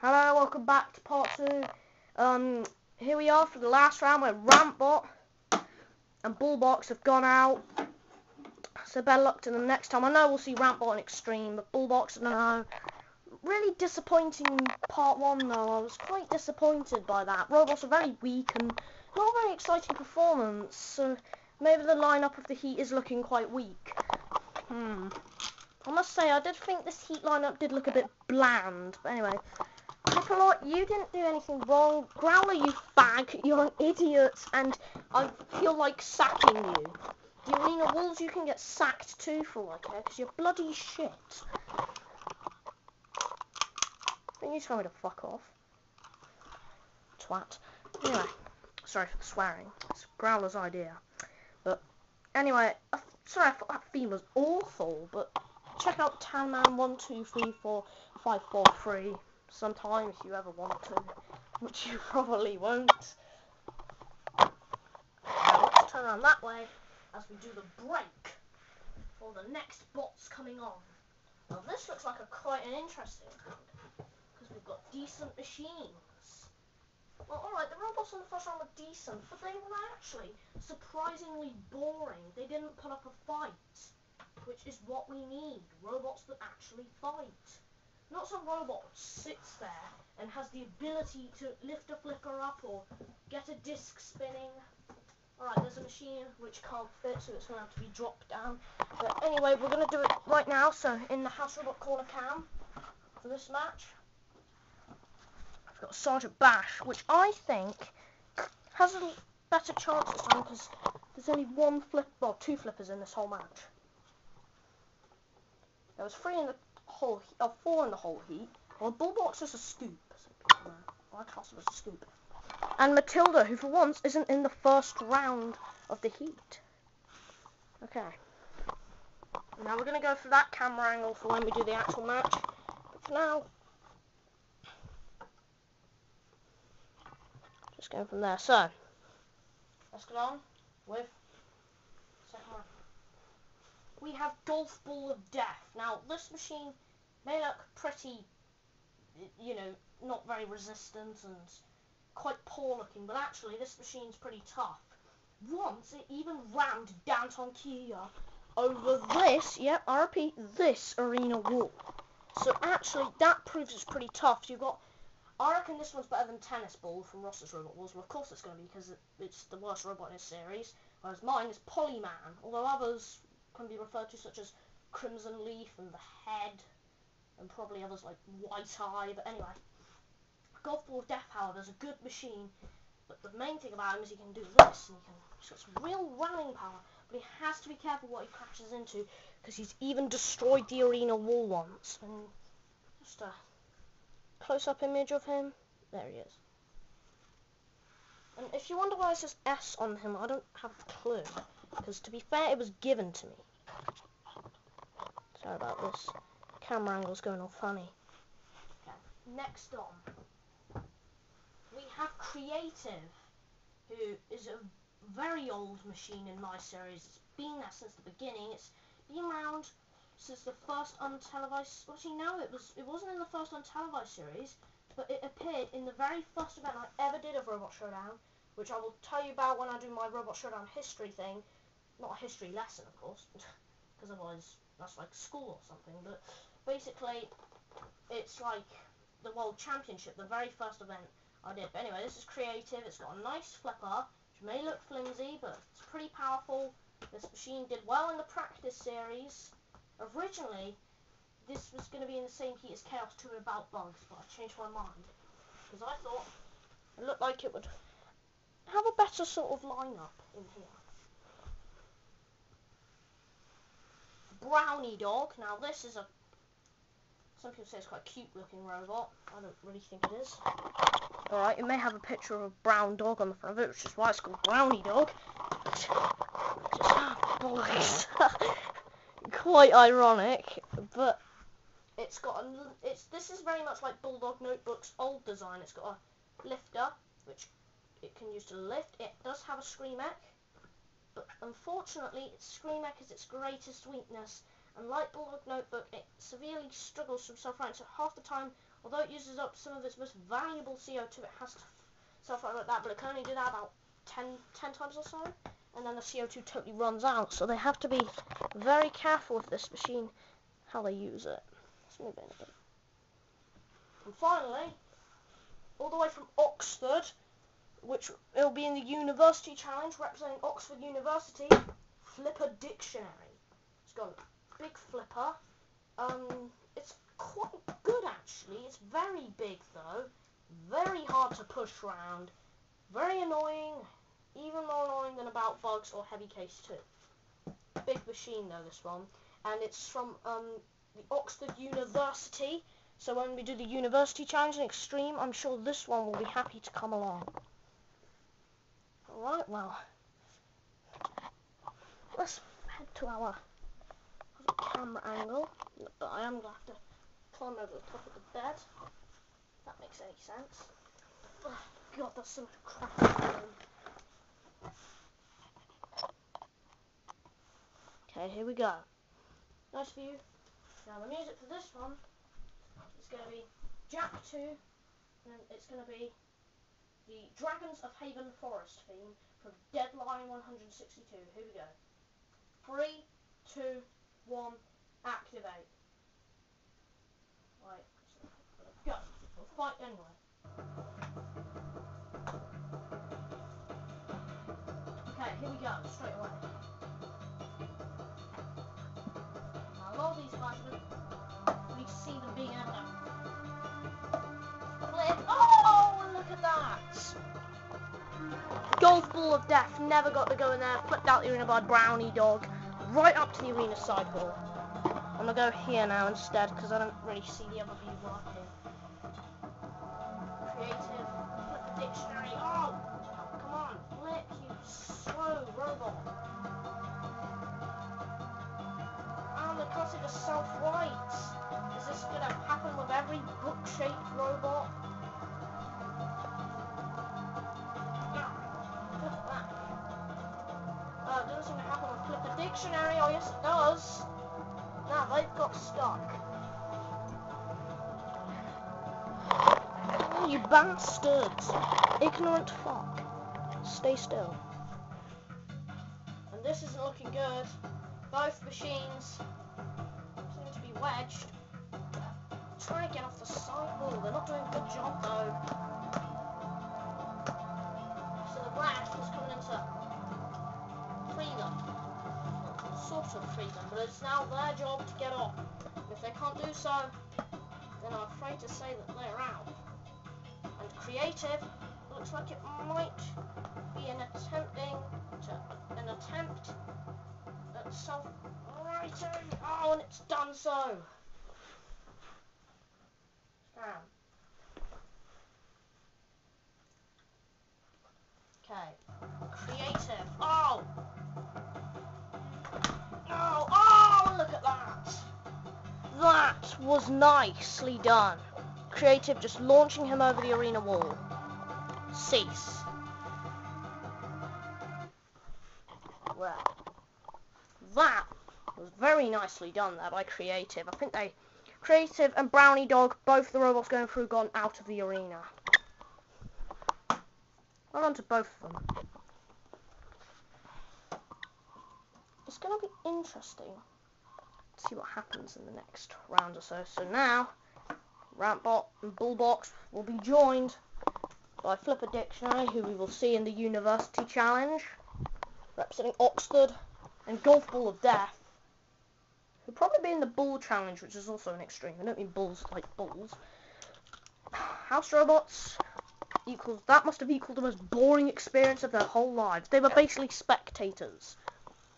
Hello, welcome back to part 2. Here we are for the last round where Rantbot and Bullbox have gone out. So better luck to them next time. I know we'll see Rantbot in Extreme, but Bullbox, I don't know. Really disappointing part 1 though. I was quite disappointed by that. Robots are very weak and not a very exciting performance. So maybe the lineup of the Heat is looking quite weak. I must say, I did think this Heat lineup did look a bit bland. But anyway. Triple, you didn't do anything wrong. Growler, you fag, you're an idiot, and I feel like sacking you. The Arena Wolves, you can get sacked too for all I care, because you're bloody shit. Then you tell me to fuck off. Twat. Anyway, sorry for the swearing. It's Growler's idea. But, anyway, sorry, I thought that theme was awful, but check out Tanman12345543. Sometime if you ever want to, which you probably won't. Now let's turn around that way as we do the break for the next bots coming on. Now this looks like quite an interesting round because we've got decent machines. Well, alright, the robots in the first round were decent, but they were actually surprisingly boring. They didn't put up a fight, which is what we need. Robots that actually fight. Not some robot sits there and has the ability to lift a flicker up or get a disc spinning. Alright, there's a machine which can't fit, so it's going to have to be dropped down. But anyway, we're going to do it right now. So in the House Robot Corner cam for this match, I've got Sergeant Bash, which I think has a better chance this time because there's only two flippers in this whole match. There was 4 in the whole heat. Well, Bullbox is a scoop, so people know. I class it as a scoop. And Matilda, who for once isn't in the first round of the heat. Okay. Now we're going to go for that camera angle for when we do the actual match. But for now, just going from there. So, let's get on with second round. We have Golfball of Death. Now, this machine may look pretty, not very resistant and quite poor looking, but actually this machine's pretty tough. Once it even rammed Danton Kia over this, I repeat, this arena wall. So actually that proves it's pretty tough. I reckon this one's better than Tennis Ball from Ross's Robot Wars. Well, of course it's going to be because it's the worst robot in his series, whereas mine is Polyman, although others can be referred to such as Crimson Leaf and the Head, and probably others like White Eye, but anyway. Golfball of Death, however, is a good machine, but the main thing about him is he can do this, and he's got some real running power, but he has to be careful what he crashes into, because he's even destroyed the arena wall once. And just a close-up image of him, there he is. And if you wonder why it says S on him, I don't have a clue, because to be fair, it was given to me. Sorry about this. Camera angle's going all funny. Okay. Next on, we have Creative, who is a very old machine in my series. It's been there since the beginning. It's been around since the first untelevised. Actually, no, it wasn't in the first untelevised series, but it appeared in the very first event I ever did of Robot Showdown, which I will tell you about when I do my Robot Showdown history thing. Not a history lesson, of course, because otherwise that's like school or something. But basically, it's like the World Championship, the very first event I did. But anyway, this is Creative. It's got a nice flipper, which may look flimsy, but it's pretty powerful. This machine did well in the practice series. Originally, this was going to be in the same heat as Chaos 2 about bugs, but I changed my mind, because I thought it looked like it would have a better sort of lineup in here. Brownie Dog. Now this is some people say it's quite a cute looking robot. I don't really think it is. Alright, it may have a picture of a brown dog on the front of it, which is why it's called Brownie Dog. Boys. Quite ironic, but it's got this is very much like Bulldog Notebook's old design. It's got a lifter, which it can use to lift. It does have a schrimech, but unfortunately, schrimech is its greatest weakness. And like Bulldog Notebook, it severely struggles to self-right, so half the time Although it uses up some of its most valuable CO2, it has to self-fire like that, but it can only do that about 10 times or so, and then the CO2 totally runs out, so they have to be very careful with this machine, how they use it. Let's move in a bit. And finally, all the way from Oxford, which it'll be in the University Challenge, representing Oxford University, Flipper Dictionary. It's got a big flipper. It's quite good actually. It's very big though, very hard to push around, very annoying, even more annoying than About Bugs or Heavy Case 2. Big machine though, this one, and it's from the Oxford University. So when we do the University Challenge in Extreme, I'm sure this one will be happy to come along. Alright, well, let's head to our camera angle, but I am going to have to climb over the top of the bed, if that makes any sense. Oh, God, that's so crappy. Okay, here we go. Nice view. Now the music for this one is going to be Jack 2, and it's going to be the Dragons of Haven Forest theme from Deadline 162. Here we go. 3, 2, 1, activate. Right, so go. We'll fight anyway. Okay, here we go, straight away. Now, a lot of these guys, we see them being able to flip. Oh, look at that! Golfball of Death never got to go in there, flipped out the arena by Brownie Dog, right up to the arena sidewall. I'm going to go here now instead, because I don't really see the other view working. Creative, flip the dictionary. Oh, come on, flip, you slow robot. Oh, they can't see the self-right. Is this going to happen with every book-shaped robot? It doesn't seem to happen with Flip the Dictionary. Oh, yes, it does. Now they've got stuck. Oh, you bastards. Ignorant fuck. Stay still. And this isn't looking good. Both machines seem to be wedged. Trying to get off the sidewall. They're not doing a good job, though. So the left is coming into freedom. Sort of freedom, but it's now their job to get off. If they can't do so, then I'm afraid to say that they're out. And creative looks like it might be an attempt at self-writing. Oh, and it's done so. Okay. Creative. Oh! Oh, look at that! That was nicely done. Creative just launching him over the arena wall. Cease. Well, that was very nicely done there by Creative. I think Creative and Brownie Dog, both the robots going through, gone out of the arena. Well done to both of them. It's going to be interesting to see what happens in the next round or so. So now, Rampbot and Bullbox will be joined by Flipper Dictionary, who we will see in the University Challenge, representing Oxford, and Golfball of Death, who'll probably be in the Bull Challenge, which is also an extreme. I don't mean bulls like bulls. House Robots equals, that must have equaled the most boring experience of their whole lives. They were basically spectators.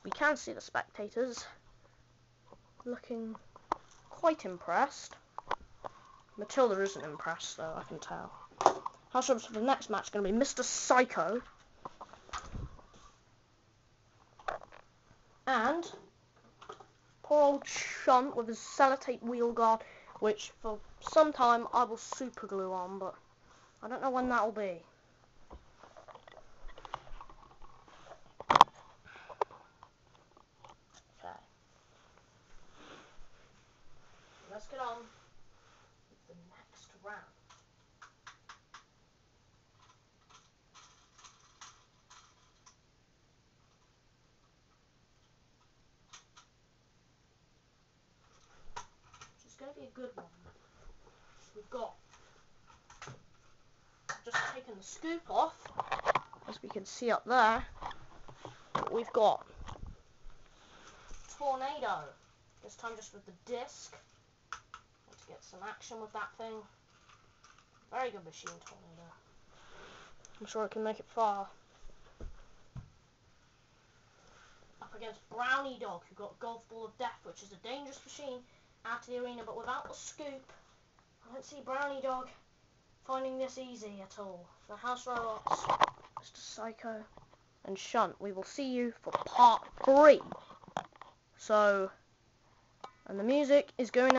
We can see the spectators looking quite impressed. Matilda isn't impressed, though, I can tell. House Robots for the next match is going to be Mr. Psycho and poor old Shunt with his sellotape wheel guard, which for some time I will super glue on, but I don't know when that will be. Okay. Let's get on with the next round. Which is going to be a good one. We've got just taken the scoop off, as we can see up there. But we've got Tornado. This time just with the disc. Let's get some action with that thing. Very good machine, Tornado. I'm sure it can make it far. Up against Brownie Dog, who got Golfball of Death, which is a dangerous machine out of the arena, but without the scoop, I don't see Brownie Dog finding this easy at all. The House Robots, Mr. Psycho, and Shunt. We will see you for part 3. So, and the music is going